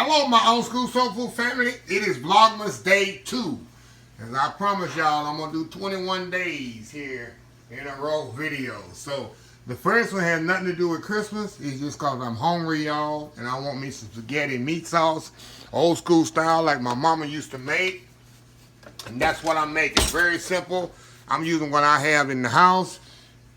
Hello, my old school soul food family. It is Vlogmas Day 2. As I promised y'all, I'm going to do 21 days here in a row videos. So, the first one has nothing to do with Christmas. It's just because I'm hungry, y'all. And I want me some spaghetti meat sauce. Old school style like my mama used to make. And that's what I'm making. Very simple. I'm using what I have in the house.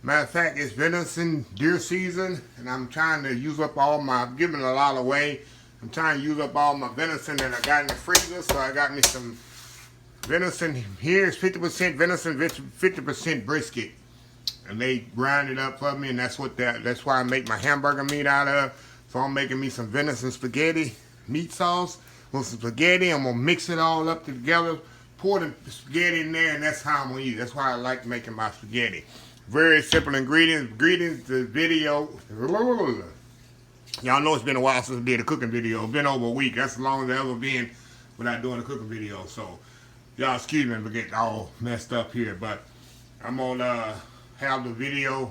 Matter of fact, it's venison deer season. And I'm trying to use up all my, I'm giving a lot away. I'm trying to use up all my venison that I got in the freezer, so I got me some venison. Here is 50% venison, 50% brisket, and they grind it up for me, and that's why I make my hamburger meat out of. So I'm making me some venison spaghetti meat sauce with some spaghetti. I'm gonna mix it all up together, pour the spaghetti in there, and that's how I'm gonna eat. That's why I like making my spaghetti. Very simple ingredients. The video. Y'all know it's been a while since I did a cooking video. It's been over a week. That's as long as I've ever been without doing a cooking video. So, y'all excuse me if I get all messed up here. But I'm going to have the video.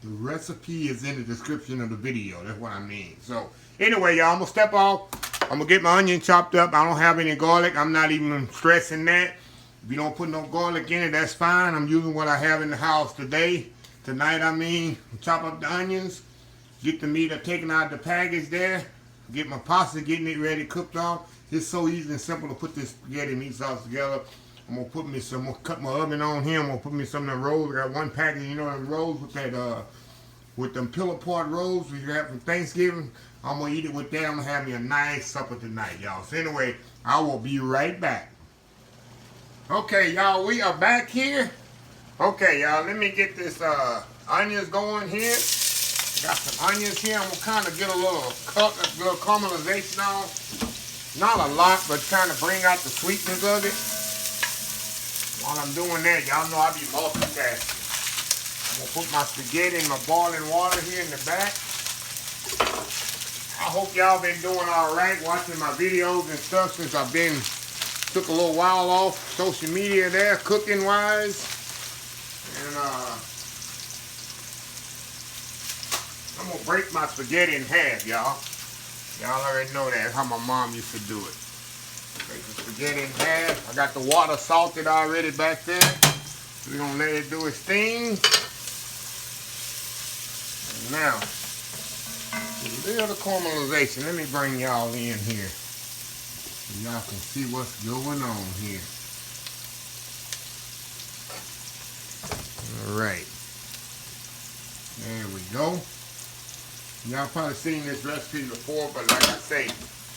The recipe is in the description of the video. That's what I mean. So, anyway, y'all, I'm going to step off. I'm going to get my onion chopped up. I don't have any garlic. I'm not even stressing that. If you don't put no garlic in it, that's fine. I'm using what I have in the house today. Tonight, I mean. Chop up the onions. Get the meat taken out of the package there. Get my pasta, getting it ready, cooked off. It's so easy and simple to put this spaghetti meat sauce together. I'm gonna put me some, cut my oven on here. I'm gonna put me some of the rolls. I got one package, you know, the rolls with that, with them pillow pot rolls we have from Thanksgiving. I'm gonna eat it with that. I'm gonna have me a nice supper tonight, y'all. So anyway, I will be right back. Okay, y'all, we are back here. Okay, y'all, let me get this onions going here. Got some onions here. I'm gonna kind of get a little caramelization on. Not a lot, but kind of bring out the sweetness of it. While I'm doing that, y'all know I be multitasking. I'm gonna put my spaghetti in my boiling water here in the back. I hope y'all been doing all right watching my videos and stuff since I've been took a little while off social media there, cooking wise, and I'm going to break my spaghetti in half, y'all. Y'all already know that. That's how my mom used to do it. Break the spaghetti in half. I got the water salted already back there. We're going to let it do its thing. And now, a little caramelization. Let me bring y'all in here. So y'all can see what's going on here. Alright. There we go. Y'all probably seen this recipe before, but like I say,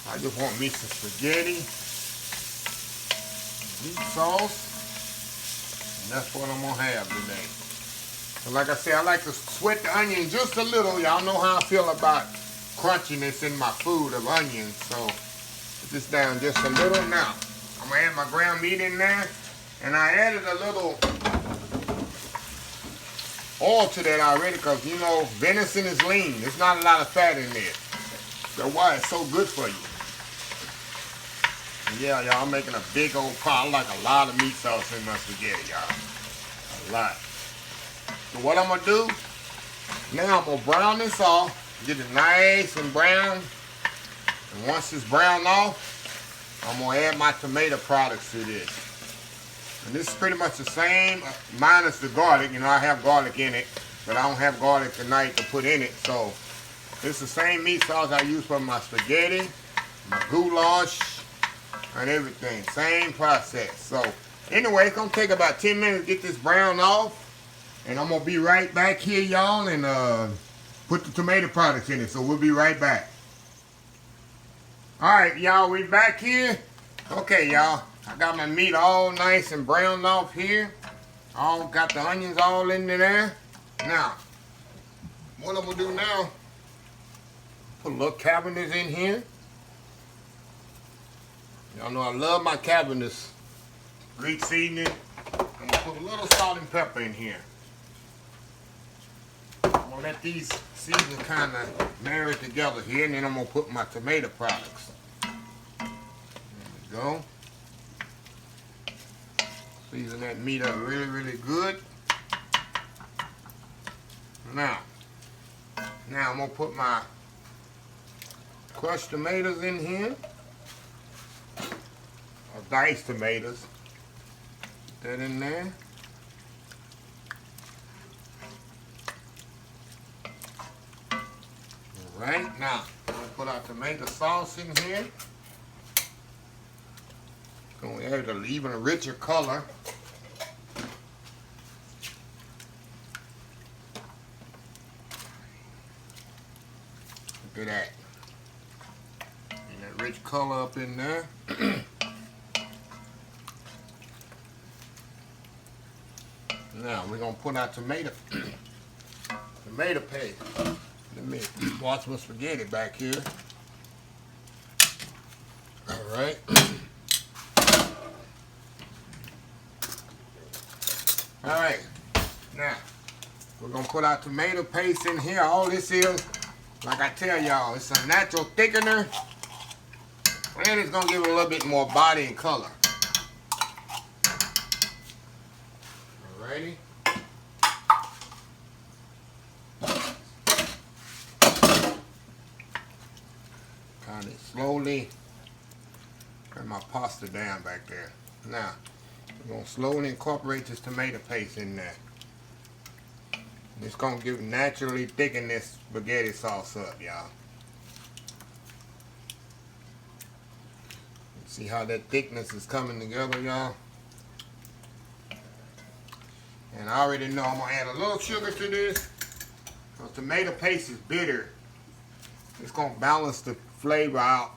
I just want me some spaghetti, meat sauce, and that's what I'm gonna have today. So like I say, I like to sweat the onion just a little. Y'all know how I feel about crunchiness in my food of onions, so put this down just a little. Now, I'm gonna add my ground meat in there, and I added a little oil to that already because, you know, venison is lean. There's not a lot of fat in there. That's why it's so good for you. And yeah, y'all, I'm making a big old pot. I like a lot of meat sauce in my spaghetti, y'all. A lot. So what I'm going to do, now I'm going to brown this off. Get it nice and brown. And once it's browned off, I'm going to add my tomato products to this. And this is pretty much the same, minus the garlic. You know, I have garlic in it, but I don't have garlic tonight to put in it. So, it's the same meat sauce I use for my spaghetti, my goulash, and everything. Same process. So, anyway, it's going to take about 10 minutes to get this brown off. And I'm going to be right back here, y'all, and put the tomato products in it. So, we'll be right back. Alright, y'all, we back here. Okay, y'all. I got my meat all nice and browned off here. All got the onions all in there. Now, what I'm gonna do now, put a little cabbages in here. Y'all know I love my cabbages. Greek seasoning. I'm gonna put a little salt and pepper in here. I'm gonna let these seasonings kind of marry together here, and then I'm gonna put my tomato products. There we go. Season that meat up really, really good. Now I'm gonna put my crushed tomatoes in here. Or diced tomatoes. Put that in there. Alright, now I'm going to put our tomato sauce in here. Going to add an even richer color. Look at that. And that rich color up in there. Now we're going to put our tomato paste. Let me wash my spaghetti back here. Alright. Alright. Now, we're going to put our tomato paste in here. All this is, like I tell y'all, it's a natural thickener. And it's going to give it a little bit more body and color. Alrighty. Kind of slowly turn my pasta down back there. Now, we're going to slowly incorporate this tomato paste in there. It's going to naturally thicken this spaghetti sauce up, y'all. See how that thickness is coming together, y'all? And I already know I'm going to add a little sugar to this. Because tomato paste is bitter. It's going to balance the flavor out.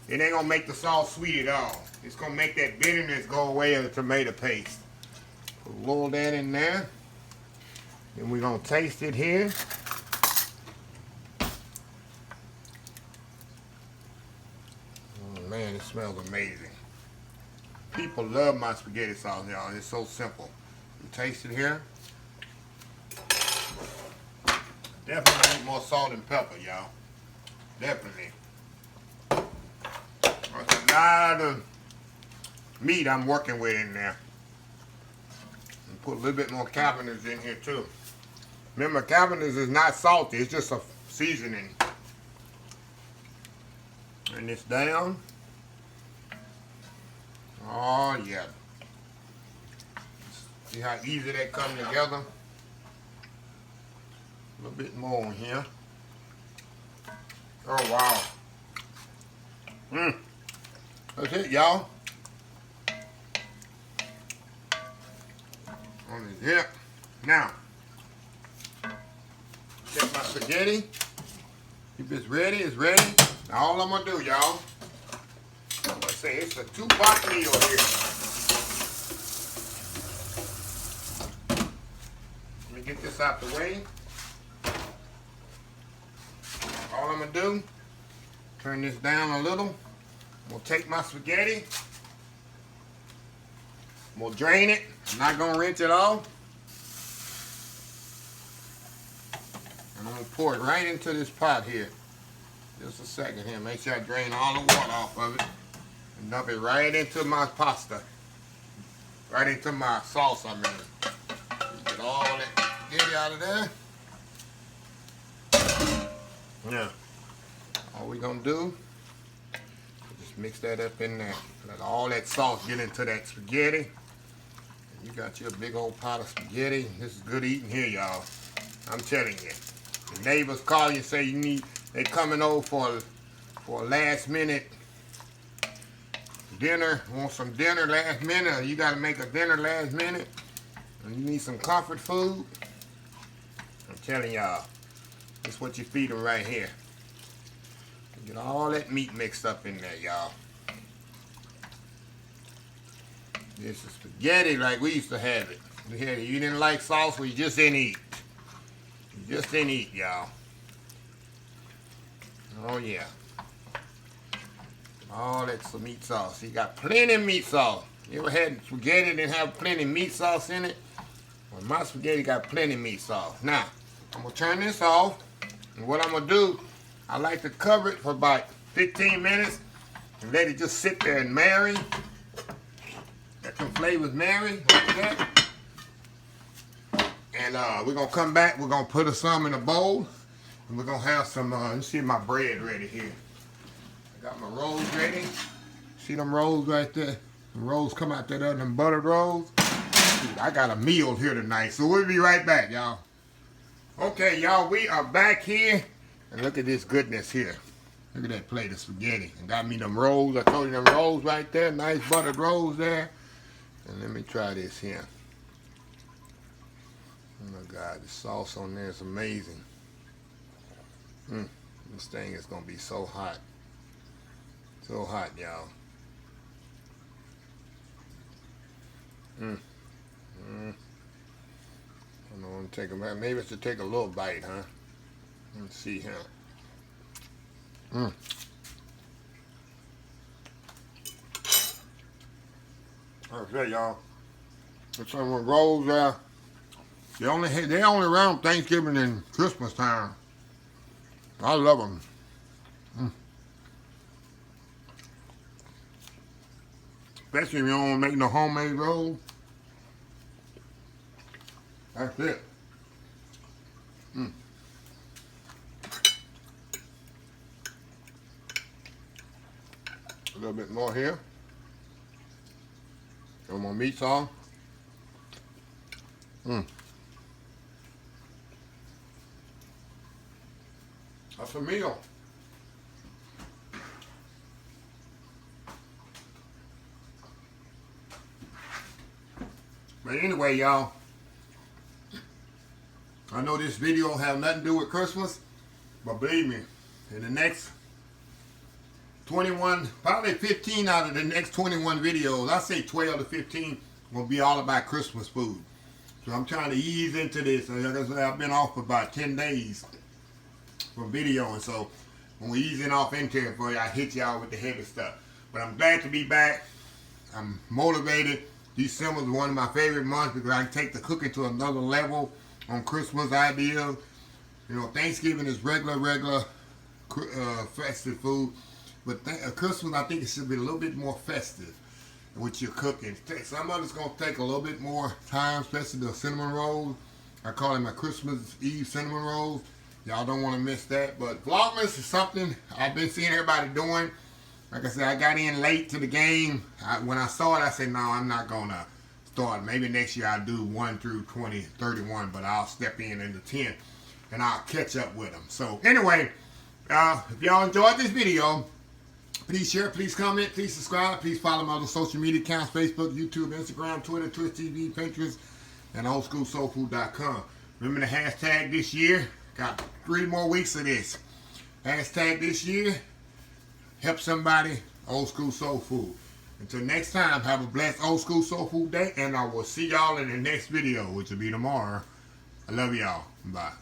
It ain't going to make the sauce sweet at all. It's going to make that bitterness go away of the tomato paste. Put a little of that in there. Then we're going to taste it here. Oh man, it smells amazing. People love my spaghetti sauce, y'all. It's so simple. You taste it here. Definitely need more salt and pepper, y'all. Definitely. There's a lot of meat I'm working with in there. And put a little bit more cabbages in here too. Remember, cabbages is not salty. It's just a seasoning. And it's down. Oh yeah. See how easy that comes together? A little bit more in here. Oh wow. That's it, y'all. On the zip. Now, check my spaghetti. If it's ready, it's ready. Now all I'm gonna do, y'all, I'm gonna say it's a 2-pot meal here. Let me get this out the way. All I'm gonna do, turn this down a little. I'm gonna take my spaghetti. I'm gonna drain it. I'm not gonna rinse it off. And I'm gonna pour it right into this pot here. Just a second here. Make sure I drain all the water off of it. And dump it right into my pasta. Right into my sauce, I mean. Get all that spaghetti out of there. Now, all we're gonna do, just mix that up in there. Let all that sauce get into that spaghetti. And you got your big old pot of spaghetti. This is good eating here, y'all. I'm telling you. The neighbors call you and say they coming over for a last minute dinner. Want some dinner last minute, or you gotta make a dinner last minute, and you need some comfort food. I'm telling y'all, this is what you feed them right here. Get all that meat mixed up in there, y'all. This is spaghetti like we used to have it. You didn't like sauce, well, you just didn't eat. You just didn't eat, y'all. Oh, yeah. All that's some meat sauce. You got plenty of meat sauce. You ever had spaghetti that have plenty of meat sauce in it? Well, my spaghetti got plenty of meat sauce. Now, I'm going to turn this off. And what I'm going to do, I like to cover it for about 15 minutes and let it just sit there and marry. Let some flavors marry like that. And we're going to come back. We're going to put some in a bowl. And we're gonna have some, you see my bread ready here. I got my rolls ready. See them rolls right there? The rolls come out there, them buttered rolls. Dude, I got a meal here tonight, so we'll be right back, y'all. Okay, y'all, we are back here. And look at this goodness here. Look at that plate of spaghetti. And got me them rolls. I told you them rolls right there. Nice buttered rolls there. And let me try this here. Oh my God, the sauce on there is amazing. This thing is gonna be so hot. So hot, y'all. I don't want to take a bite. Maybe it's to take a little bite, huh? Let's see here. Okay, y'all. It's some rolls there. They only around Thanksgiving and Christmas time. I love them. Especially if you don't want to make no homemade rolls. That's it. A little bit more here. Throw my meats on. That's a meal. But anyway, y'all, I know this video have nothing to do with Christmas, but believe me, in the next 21, probably 15 out of the next 21 videos, I say 12 to 15 will be all about Christmas food. So I'm trying to ease into this. Like I said, I've been off for about 10 days from videoing, so when we easing off into it for you, I hit y'all with the heavy stuff. But I'm glad to be back. I'm motivated. December is one of my favorite months because I can take the cooking to another level on Christmas ideas. You know, Thanksgiving is regular festive food, but Christmas I think it should be a little bit more festive with your cooking. Some of it's gonna take a little bit more time, especially the cinnamon rolls. I call them my Christmas Eve cinnamon rolls. Y'all don't want to miss that. But Vlogmas is something I've been seeing everybody doing. Like I said, I got in late to the game. When I saw it, I said, no, I'm not going to start. Maybe next year I'll do 1 through 20, 31, but I'll step in the 10, and I'll catch up with them. So anyway, if y'all enjoyed this video, please share, please comment, please subscribe, please follow my other social media accounts, Facebook, YouTube, Instagram, Twitter, Twitch TV, Pinterest, and oldschoolsoulfood.com. Remember the hashtag this year. Got 3 more weeks of this. Hashtag this year. Help somebody, Old School Soul Food. Until next time, have a blessed Old School Soul Food day, and I will see y'all in the next video, which will be tomorrow. I love y'all. Bye.